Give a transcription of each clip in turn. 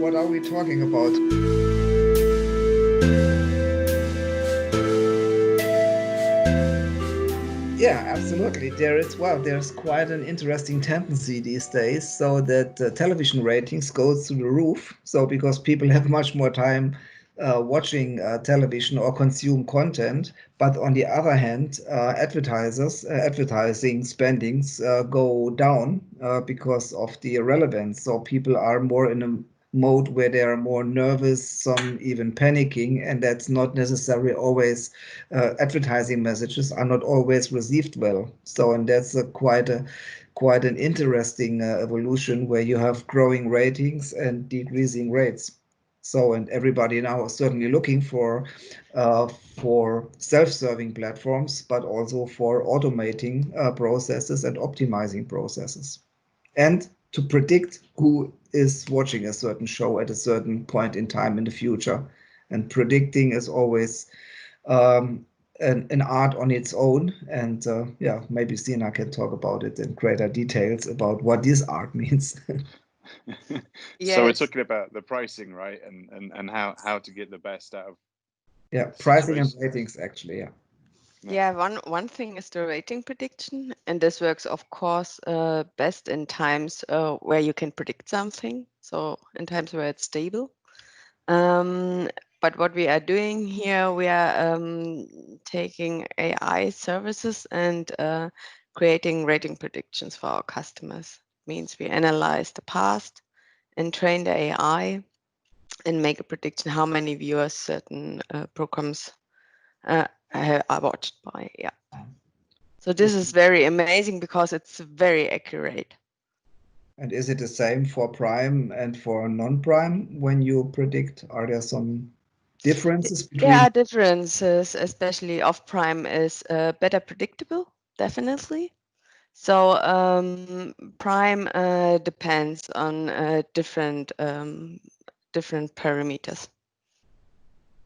what are we talking about? Yeah, absolutely. There's quite an interesting tendency these days, so that television ratings go through the roof. So because people have much more time watching television or consume content, but on the other hand, advertising spendings go down because of the irrelevance. So people are more in a mode where they are more nervous, some even panicking, and that's not necessarily always advertising messages are not always received well. So, and that's quite an interesting evolution where you have growing ratings and decreasing rates. So, and everybody now is certainly looking for self-serving platforms, but also for automating processes and optimizing processes, and to predict who is watching a certain show at a certain point in time in the future. And predicting is always an art on its own. And yeah, maybe Sina can talk about it in greater details about what this art means. So we're Yes. talking about the pricing, right? And how to get the best out of Yeah, pricing and situations. ratings, actually. Yeah. Yeah, one thing is the rating prediction, and this works, of course, best in times where you can predict something. So in times where it's stable. But what we are doing here, we are taking AI services and creating rating predictions for our customers. Means we analyze the past and train the AI and make a prediction how many viewers certain programs are watched by. Yeah. So this is very amazing because it's very accurate. And is it the same for prime and for non-prime when you predict? Are there some differences between? There are differences, especially off prime is better predictable, definitely. So prime depends on different parameters.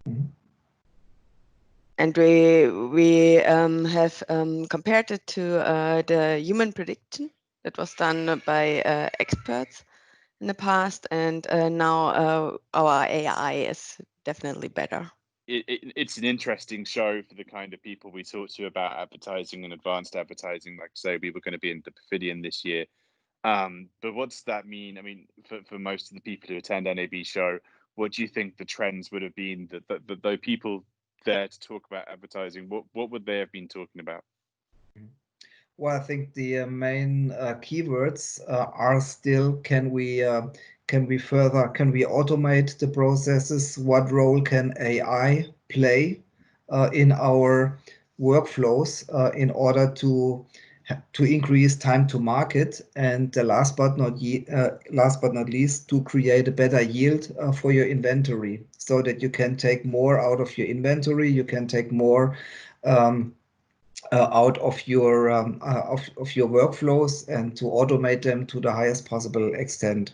Mhm. And we have compared it to the human prediction that was done by experts in the past, and now our AI is definitely better. It's an interesting show for the kind of people we talk to about advertising and advanced advertising. Like I say, we were going to be in the Pavilion this year. But what does that mean? I mean, for most of the people who attend NAB Show, what do you think the trends would have been that though people there to talk about advertising, what would they have been talking about? Well, I think the main keywords are still, can we automate the processes? What role can AI play in our workflows in order to increase time to market? And last but not least, to create a better yield for your inventory, so that you can take more out of your inventory, you can take more out of your workflows, and to automate them to the highest possible extent.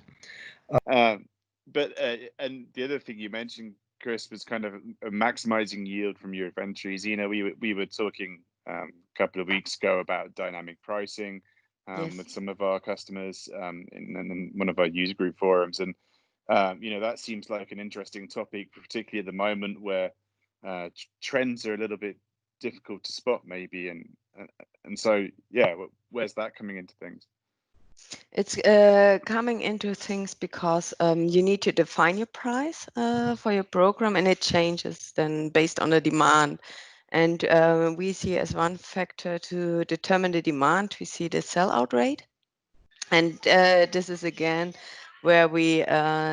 And the other thing you mentioned, Chris, was kind of maximizing yield from your inventories. You know, we were talking a couple of weeks ago about dynamic pricing Yes. with some of our customers in one of our user group forums, and you know, that seems like an interesting topic, particularly at the moment where trends are a little bit difficult to spot, maybe, and so yeah, where's that coming into things? It's coming into things because you need to define your price for your program, and it changes then based on the demand. And we see as one factor to determine the demand, we see the sellout rate. And this is again where we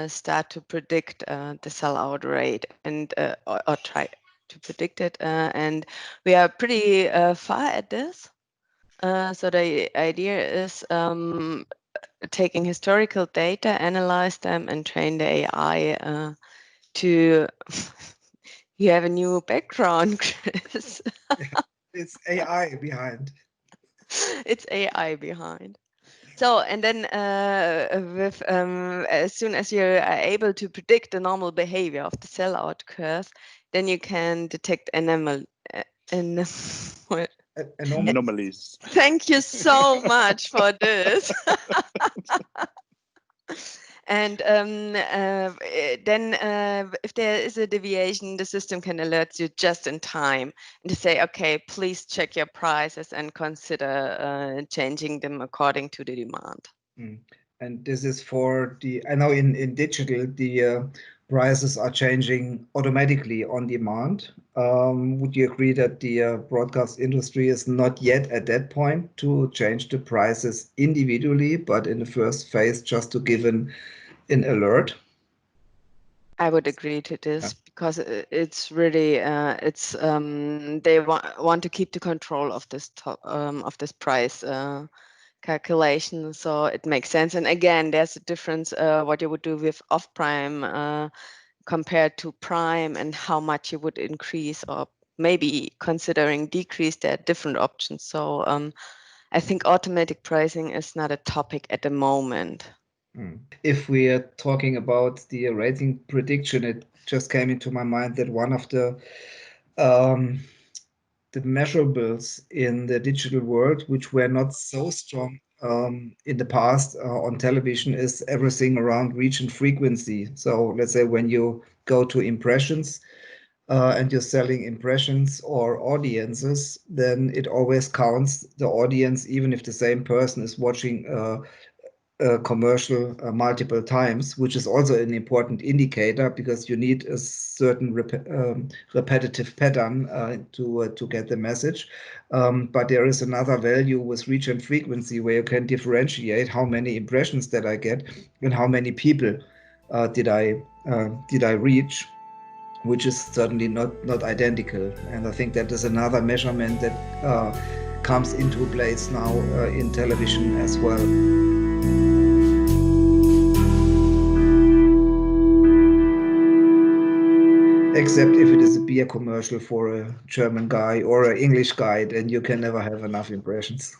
start to predict the sellout rate and or try to predict it. And we are pretty far at this. So the idea is taking historical data, analyze them, and train the AI to. You have a new background, Chris. It's AI behind. It's AI behind. So, and then with as soon as you are able to predict the normal behavior of the sellout curve, then you can detect Anomalies. Thank you so much for this. And then if there is a deviation, the system can alert you just in time and to say, okay, please check your prices and consider changing them according to the demand. And this is for I know in digital, the prices are changing automatically on demand. Would you agree that the broadcast industry is not yet at that point to change the prices individually, but in the first phase, just to give an alert? I would agree to this because it's really they want to keep the control of this price calculation, so it makes sense. And again, there's a difference what you would do with off prime compared to prime, and how much you would increase or maybe considering decrease. There are different options. So I think automatic pricing is not a topic at the moment. If we are talking about the rating prediction, it just came into my mind that one of the measurables in the digital world, which were not so strong in the past on television, is everything around reach and frequency. So let's say when you go to impressions and you're selling impressions or audiences, then it always counts the audience, even if the same person is watching commercial multiple times, which is also an important indicator because you need a certain repetitive pattern to get the message. But there is another value with reach and frequency where you can differentiate how many impressions that I get and how many people did I reach, which is certainly not identical. And I think that is another measurement that comes into place now in television as well. Except if it is a beer commercial for a German guy or an English guy, then you can never have enough impressions.